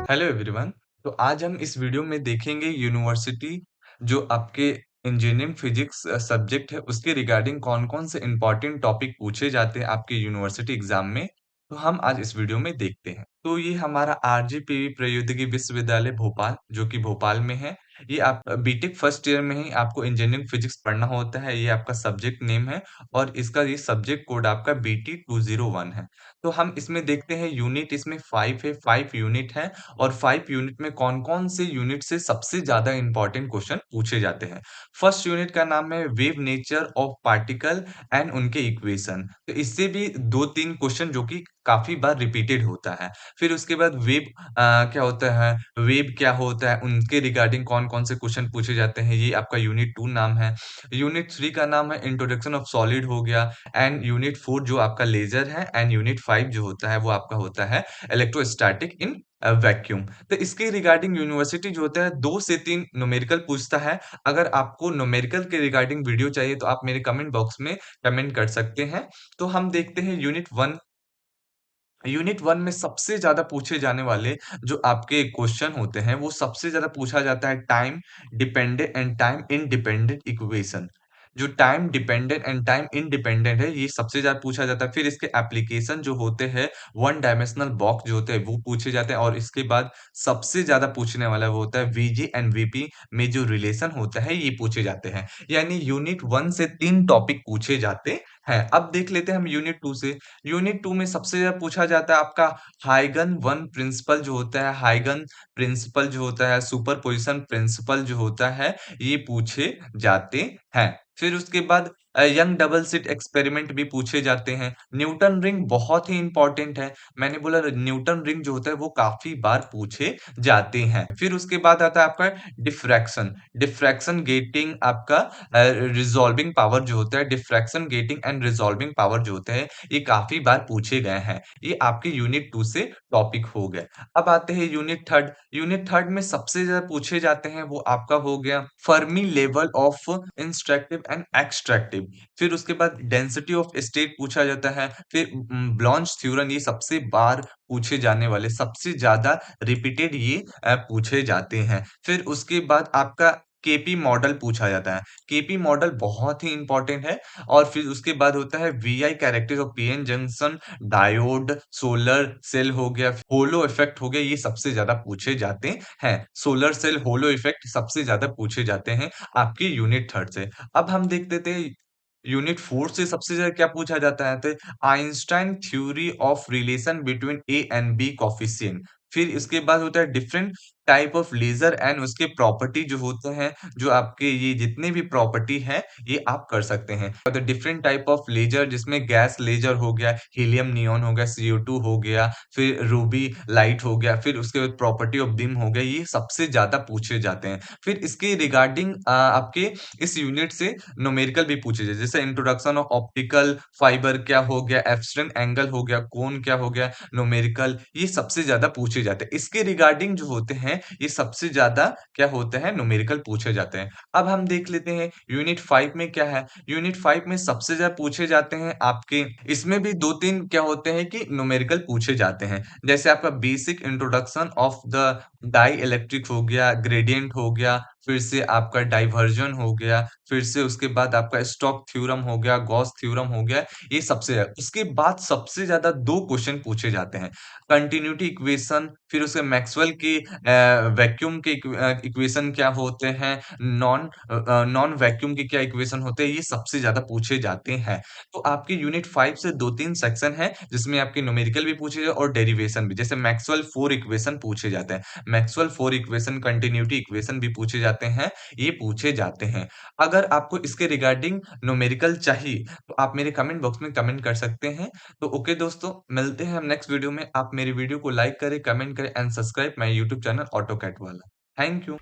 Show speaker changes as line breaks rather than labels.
Hello everyone. तो आज हम इस वीडियो में देखेंगे यूनिवर्सिटी जो आपके इंजीनियरिंग फिजिक्स सब्जेक्ट है उसके रिगार्डिंग कौन-कौन से इम्पोर्टेंट टॉपिक पूछे जाते हैं आपके यूनिवर्सिटी एग्जाम में। तो हम आज इस वीडियो में देखते हैं। तो ये हमारा आरजीपीवी प्रौद्योगिकी विश्वविद्यालय भोपाल जो कि भोपाल में है। ये आप बीटेक फर्स्ट ईयर में ही आपको इंजीनियरिंग फिजिक्स पढ़ना होता है। ये आपका सब्जेक्ट नेम है और इसका ये सब्जेक्ट कोड आपका बीटी 201 है। तो हम इसमें देखते हैं यूनिट इसमें 5 है, 5 यूनिट है और 5 यूनिट में कौन-कौन से यूनिट से सबसे ज़्यादा इम्पोर्टेंट क्वेश्चन पूछे जाते हैं। फर्स्ट यूनिट का नाम है wave nature of particle and उनके इक्वेशन। तो इससे भी 2-3 क्वेश्चन जो कि काफ़ी बार रिपीटेड होता है। फिर उसके बाद वेव क्या होता है, वेव क्या होता है, उनके रिगार्डिंग कौन-कौन से क्वेश्चन पूछे जाते हैं, ये आपका यूनिट 2 नाम है। यूनिट 3 का नाम है इंट्रोडक्शन ऑफ सॉलिड हो गया एंड यूनिट 4 जो आपका लेज़र है एंड यूनिट 5 जो होता है वो आपका होता है इलेक्ट्रोस्टैटिक इन वैक्यूम। तो इसके रिगार्डिंग यूनिवर्सिटी जो होता है 2 से 3 न्यूमेरिकल पूछता है। अगर आपको न्यूमेरिकल के रिगार्डिंग वीडियो चाहिए तो आप मेरे कमेंट बॉक्स में कमेंट कर सकते हैं। तो हम देखते हैं यूनिट 1। यूनिट 1 में सबसे ज़्यादा पूछे जाने वाले जो आपके क्वेश्चन होते हैं, वो सबसे ज़्यादा पूछा जाता है time dependent and time independent equation. जो time dependent and time independent है, ये सबसे ज़्यादा पूछा जाता है। फिर इसके एप्लीकेशन जो होते हैं, वन डायमेंशनल बॉक्स जो होते हैं, वो पूछे जाते हैं और इसके बाद सबसे ज़्यादा पूछने वाला वो होता है वीजी एंड वीपी में जो रिलेशन होता है, ये पूछे जाते हैं। यानी यूनिट 1 से 3 टॉपिक पूछे जाते हैं। अब देख लेते हैं हम यूनिट 2 से। यूनिट 2 में सबसे ज़्यादा पूछा जाता है आपका हाइगन वन प्रिंसिपल जो होता है, हाइगन प्रिंसिपल जो होता है, सुपरपोज़िशन प्रिंसिपल जो होता है, ये पूछे जाते हैं। फिर उसके बाद यंग डबल स्लिट एक्सपेरिमेंट भी पूछे जाते हैं। न्यूटन रिंग बहुत ही इम्पोर्टेंट है। मैंने बोला न्यूटन रिंग जो होता है वो काफ़ी बार पूछे जाते हैं। फिर उसके बाद आता है आपका डिफ्रैक्शन। डिफ्रैक्शन गेटिंग आपका रिज़ॉल्विंग पावर जो होता है, डिफ्रैक्शन गेटिंग एंड रिज़ॉल्विंग पावर जो होते हैं, ये काफ़ी बार पूछे गए हैं। ये आपके यूनिट 2 से टॉपिक हो गए। अब आते हैं यूनिट 3। यूनिट 3 में सबसे ज़्यादा पूछे जाते हैं वो आपका हो गया Fermi level of instructive and extractive. फिर उसके बाद डेंसिटी ऑफ स्टेट पूछा जाता है। फिर ब्लॉन्च थ्योरम ये सबसे बार पूछे जाने वाले सबसे ज़्यादा रिपीटेड ये पूछे जाते हैं। फिर उसके बाद आपका केपी मॉडल पूछा जाता है। केपी मॉडल बहुत ही इम्पोर्टेंट है। और फिर उसके बाद होता है VI characters of PN junction, diode, solar cell हो गया, होलो इफेक्ट हो गया, ये सबसे ज़्यादा पूछे जाते हैं। सोलर सेल, होलो इफेक्ट सबसे ज़्यादा पूछे जाते हैं आपके यूनिट 3 से। अब हम देख लेते हैं यूनिट 4 से सबसे ज़्यादा क्या पूछा जाता है तो Einstein theory of relation between A and B coefficient. फिर इसके बाद होता है different type of laser and उसके प्रॉपर्टी जो होते हैं, जो आपके ये जितने भी प्रॉपर्टी हैं, ये आप कर सकते हैं। The different type of laser जिसमें गैस लेज़र हो गया, हीलियम नियॉन हो गया, CO2 हो गया, फिर रूबी लाइट हो गया, फिर उसके बाद प्रॉपर्टी ऑफ बीम हो गया, ये सबसे ज़्यादा पूछे जाते हैं। फिर इसके रिगार्डिंग आपके इस यूनिट से न्यूमेरिकल भी पूछे जाते हैं, जैसे इंट्रोडक्शन ऑफ ऑप्टिकल फाइबर क्या हो गया, एब्स्टेंट एंगल हो गया, कोण क्या हो गया, न्यूमेरिकल ये सबसे ज़्यादा पूछे जाते हैं। इसके रिगार्डिंग जो होते हैं, ये सबसे ज़्यादा क्या होते हैं न्यूमेरिकल पूछे जाते हैं। अब हम देख लेते हैं यूनिट 5 में क्या है। यूनिट 5 में सबसे ज़्यादा पूछे जाते हैं आपके इसमें भी 2-3 क्या होते हैं कि न्यूमेरिकल पूछे जाते हैं। जैसे आपका basic introduction of the dielectric हो गया, ग्रेडिएंट हो गया, फिर से आपका डाइवर्जन हो गया, फिर से उसके बाद आपका स्टोक्स थ्योरम हो गया, गॉस थ्योरम हो गया, ये सबसे उसके बाद सबसे ज़्यादा 2 क्वेश्चन पूछे जाते हैं। कंटीन्यूटी इक्वेशन, फिर उसके मैक्सवेल के वैक्यूम के इक्वेशन क्या होते हैं, नॉन वैक्यूम के क्या इक्वेशन होते हैं, ये सबसे ज़्यादा पूछे जाते हैं। तो आपके यूनिट 5 से 2-3 सेक्शन है, जिसमें आपके न्यूमेरिकल भी पूछे जाए और डेरिवेशन भी। जैसे मैक्सवेल 4 इक्वेशन पूछे जाते हैं। मैक्सवेल 4 इक्वेशन, कंटीन्यूटी इक्वेशन भी पूछे जाते हैं, ये पूछे जाते हैं। अगर आपको इसके रिगार्डिंग न्यूमेरिकल चाहिए, तो आप मेरे कमेंट बॉक्स में कमेंट कर सकते हैं। तो ओके दोस्तों, मिलते हैं हम नेक्स्ट वीडियो में। आप मेरी वीडियो को लाइक करें, कमेंट करें and subscribe my YouTube channel Autocat वाला। Thank you.